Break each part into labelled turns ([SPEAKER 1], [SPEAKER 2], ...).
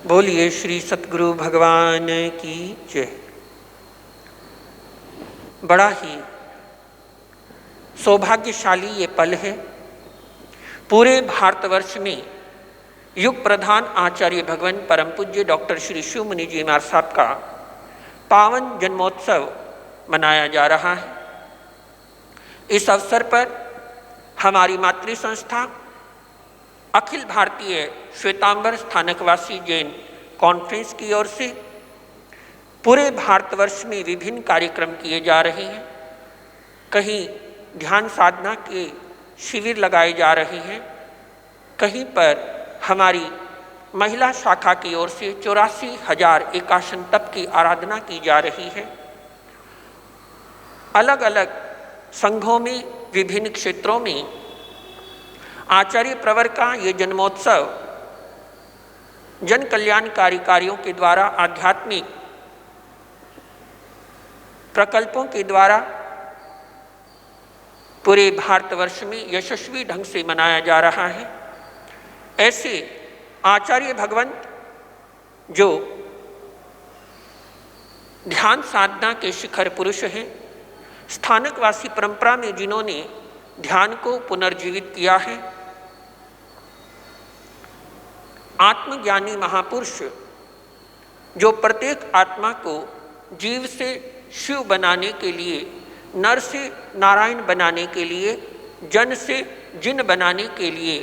[SPEAKER 1] बोलिए श्री सतगुरु भगवान की जय। बड़ा ही सौभाग्यशाली ये पल है। पूरे भारतवर्ष में युग प्रधान आचार्य भगवान परम पूज्य डॉक्टर श्री शिव मुनि जी महाराज साहब का पावन जन्मोत्सव मनाया जा रहा है। इस अवसर पर हमारी मातृ संस्था अखिल भारतीय श्वेतांबर स्थानकवासी जैन कॉन्फ्रेंस की ओर से पूरे भारतवर्ष में विभिन्न कार्यक्रम किए जा रहे हैं। कहीं ध्यान साधना के शिविर लगाए जा रहे हैं, कहीं पर हमारी महिला शाखा की ओर से 84,000 एकाशन तप की आराधना की जा रही है। अलग अलग संघों में विभिन्न क्षेत्रों में आचार्य प्रवर का ये जन्मोत्सव जन कल्याणकारी कार्यों के द्वारा, आध्यात्मिक प्रकल्पों के द्वारा पूरे भारतवर्ष में यशस्वी ढंग से मनाया जा रहा है। ऐसे आचार्य भगवंत जो ध्यान साधना के शिखर पुरुष हैं, स्थानकवासी परंपरा में जिन्होंने ध्यान को पुनर्जीवित किया है, आत्मज्ञानी महापुरुष जो प्रत्येक आत्मा को जीव से शिव बनाने के लिए, नर से नारायण बनाने के लिए, जन से जिन बनाने के लिए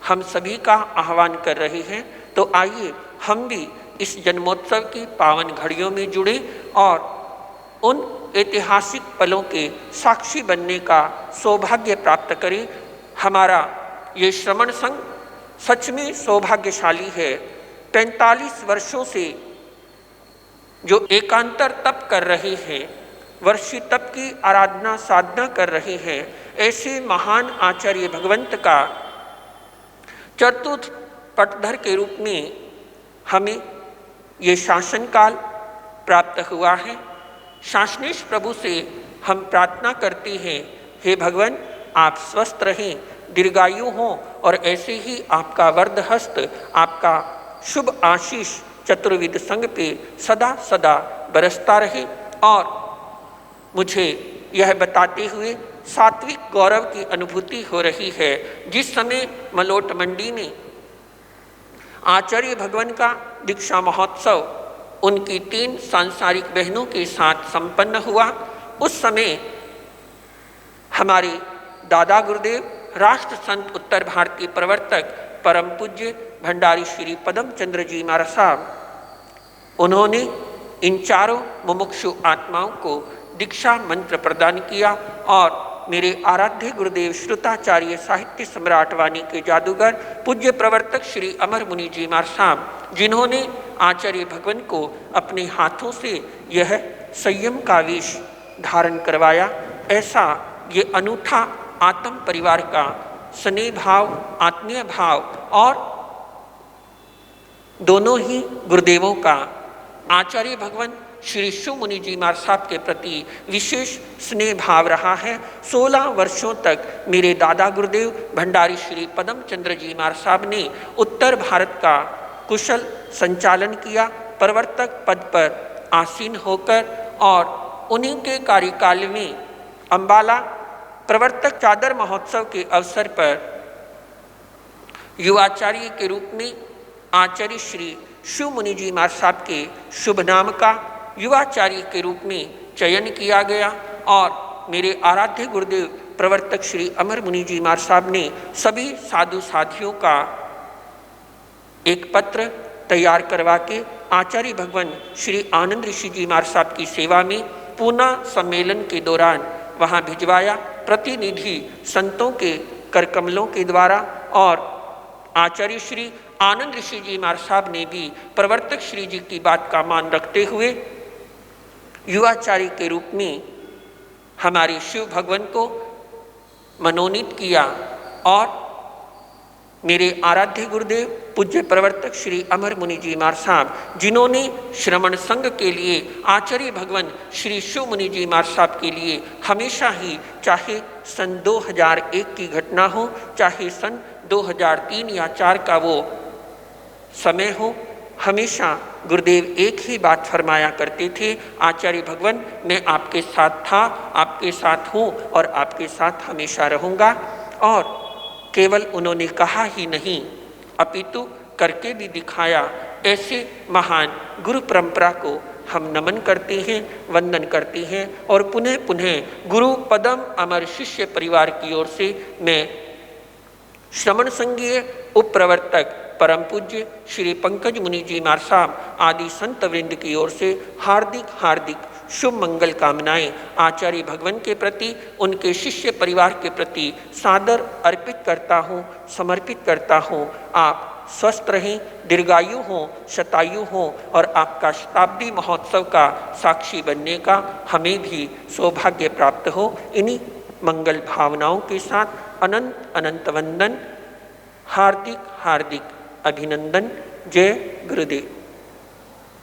[SPEAKER 1] हम सभी का आह्वान कर रहे हैं। तो आइए हम भी इस जन्मोत्सव की पावन घड़ियों में जुड़े और उन ऐतिहासिक पलों के साक्षी बनने का सौभाग्य प्राप्त करें। हमारा ये श्रमण संघ सच में सौभाग्यशाली है। 45 वर्षों से जो एकांतर तप कर रहे हैं, वर्षी तप की आराधना साधना कर रहे हैं, ऐसे महान आचार्य भगवंत का चतुर्थ पटधर के रूप में हमें ये शासन काल प्राप्त हुआ है। शासनेश प्रभु से हम प्रार्थना करते हैं, हे भगवान आप स्वस्थ रहें, दीर्घायु हों और ऐसे ही आपका वरद हस्त, आपका शुभ आशीष चतुर्विद संघ पे सदा सदा बरसता रहे। और मुझे यह बताते हुए सात्विक गौरव की अनुभूति हो रही है, जिस समय मलोट मंडी में आचार्य भगवान का दीक्षा महोत्सव उनकी 3 सांसारिक बहनों के साथ संपन्न हुआ, उस समय हमारे दादा गुरुदेव राष्ट्र संत उत्तर भारतीय प्रवर्तक परम पूज्य भंडारी श्री पदम चंद्र जी महाराज साहब, उन्होंने इन चारों मुमुक्षु आत्माओं को दीक्षा मंत्र प्रदान किया और मेरे आराध्य गुरुदेव श्रुताचार्य साहित्य सम्राट वाणी के जादूगर पूज्य प्रवर्तक श्री अमर मुनि जी महाराज साहब, जिन्होंने आचार्य भगवान को अपने हाथों से यह संयम का वेश धारण करवाया। ऐसा ये अनूठा आत्म परिवार का स्नेह भाव, आत्मीय भाव और दोनों ही गुरुदेवों का आचार्य भगवान श्री शिव मुनि जी महाराज साहब के प्रति विशेष स्नेह भाव रहा है। 16 वर्षों तक मेरे दादा गुरुदेव भंडारी श्री पदम चंद्र जी महाराज साहब ने उत्तर भारत का कुशल संचालन किया, प्रवर्तक पद पर आसीन होकर, और उन्हीं के कार्यकाल में अंबाला प्रवर्तक चादर महोत्सव के अवसर पर युवाचार्य के रूप में आचार्य श्री शिव मुनि जी महाराज साहब के शुभ नाम का युवाचार्य के रूप में चयन किया गया। और मेरे आराध्य गुरुदेव प्रवर्तक श्री अमर मुनि जी महाराज साहब ने सभी साधु साधियों का एक पत्र तैयार करवा के आचार्य भगवान श्री आनंद ऋषि जी महाराज साहब की सेवा में पूना सम्मेलन के दौरान वहाँ भिजवाया। प्रतिनिधि संतों के करकमलों के द्वारा और आचार्य श्री आनंद ऋषि जी महाराज साहब ने भी प्रवर्तक श्री जी की बात का मान रखते हुए युवाचार्य के रूप में हमारे शिव भगवान को मनोनीत किया। और मेरे आराध्य गुरुदेव पूज्य प्रवर्तक श्री अमर मुनि जी महाराज साहब, जिन्होंने श्रमण संघ के लिए आचार्य भगवान श्री शिव मुनि जी महाराज साहब के लिए हमेशा ही, चाहे सन 2001 की घटना हो, चाहे सन 2003 या 4 का वो समय हो, हमेशा गुरुदेव एक ही बात फरमाया करते थे, आचार्य भगवान मैं आपके साथ था, आपके साथ हूँ और आपके साथ हमेशा रहूँगा। और केवल उन्होंने कहा ही नहीं अपितु करके भी दिखाया। ऐसे महान गुरु परंपरा को हम नमन करते हैं, वंदन करते हैं और पुनः पुनः गुरु पदम अमर शिष्य परिवार की ओर से मैं श्रमण संघीय उप प्रवर्तक परम पूज्य श्री पंकज मुनि जी महाराज साहब आदि संत वृंद की ओर से हार्दिक हार्दिक शुभ मंगल कामनाएं आचार्य भगवान के प्रति, उनके शिष्य परिवार के प्रति सादर अर्पित करता हूँ, समर्पित करता हूँ। आप स्वस्थ रहें, दीर्घायु हों, शतायु हों और आपका शताब्दी महोत्सव का साक्षी बनने का हमें भी सौभाग्य प्राप्त हो। इन्हीं मंगल भावनाओं के साथ अनंत अनंत वंदन, हार्दिक हार्दिक अभिनंदन। जय गुरुदेव।